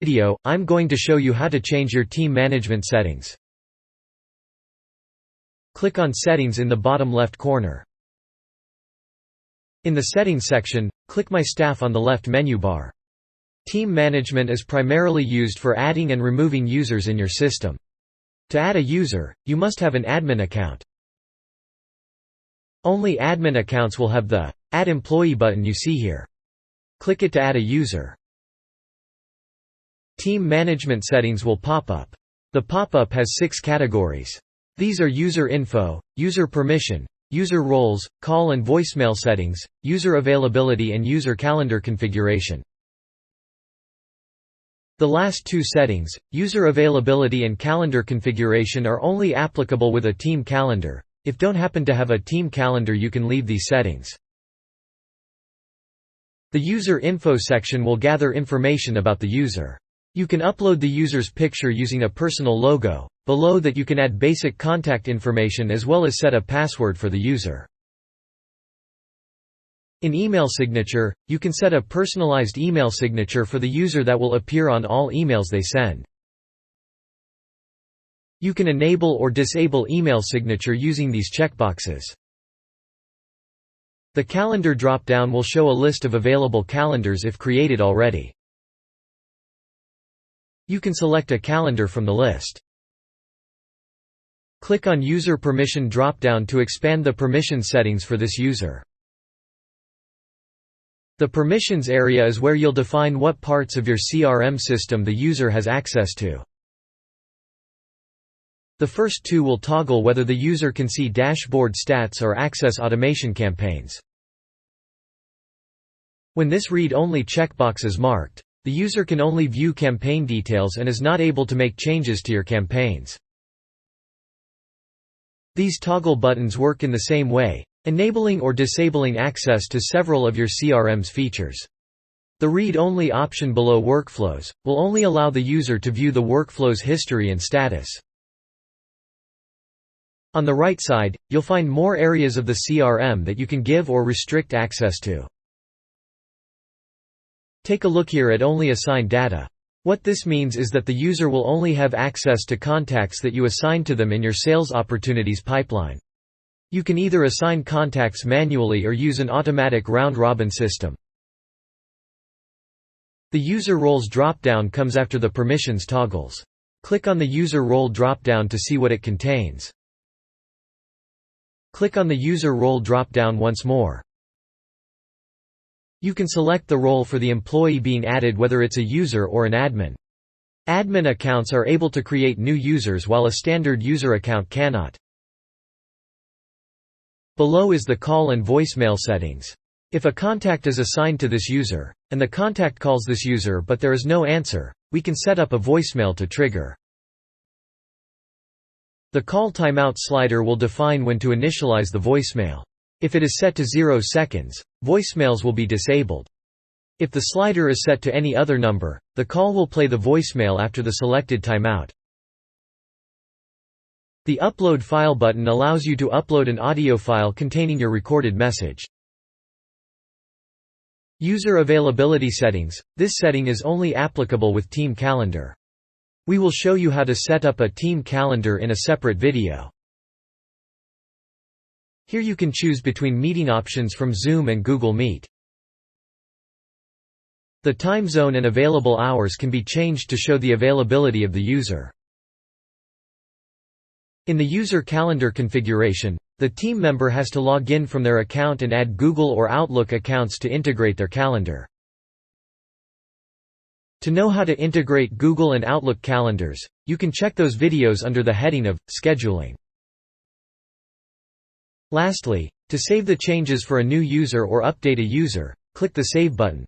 video, I'm going to show you how to change your team management settings. Click on Settings in the bottom left corner. In the Settings section, click My Staff on the left menu bar. Team management is primarily used for adding and removing users in your system. To add a user, you must have an admin account. Only admin accounts will have the Add Employee button you see here. Click it to add a user. Team management settings will pop up. The pop-up has 6 categories. These are user info, user permission, user roles, call and voicemail settings, user availability and user calendar configuration. The last 2 settings, user availability and calendar configuration, are only applicable with a team calendar. If don't happen to have a team calendar, you can leave these settings. The user info section will gather information about the user. You can upload the user's picture using a personal logo. Below that you can add basic contact information as well as set a password for the user. In email signature, you can set a personalized email signature for the user that will appear on all emails they send. You can enable or disable email signature using these checkboxes. The calendar drop-down will show a list of available calendars if created already. You can select a calendar from the list. Click on User Permission drop-down to expand the permission settings for this user. The permissions area is where you'll define what parts of your CRM system the user has access to. The first 2 will toggle whether the user can see dashboard stats or access automation campaigns. When this read-only checkbox is marked, the user can only view campaign details and is not able to make changes to your campaigns. These toggle buttons work in the same way, enabling or disabling access to several of your CRM's features. The read-only option below Workflows will only allow the user to view the workflow's history and status. On the right side, you'll find more areas of the CRM that you can give or restrict access to. Take a look here at Only Assigned Data. What this means is that the user will only have access to contacts that you assign to them in your sales opportunities pipeline. You can either assign contacts manually or use an automatic round-robin system. The User Roles drop-down comes after the permissions toggles. Click on the User Role drop-down to see what it contains. Click on the User Role drop-down once more. You can select the role for the employee being added, whether it's a user or an admin. Admin accounts are able to create new users while a standard user account cannot. Below is the call and voicemail settings. If a contact is assigned to this user, and the contact calls this user but there is no answer, we can set up a voicemail to trigger. The call timeout slider will define when to initialize the voicemail. If it is set to 0 seconds, voicemails will be disabled. If the slider is set to any other number, the call will play the voicemail after the selected timeout. The Upload File button allows you to upload an audio file containing your recorded message. User Availability Settings. This setting is only applicable with Team Calendar. We will show you how to set up a Team Calendar in a separate video. Here you can choose between meeting options from Zoom and Google Meet. The time zone and available hours can be changed to show the availability of the user. In the user calendar configuration, the team member has to log in from their account and add Google or Outlook accounts to integrate their calendar. To know how to integrate Google and Outlook calendars, you can check those videos under the heading of Scheduling. Lastly, to save the changes for a new user or update a user, click the Save button.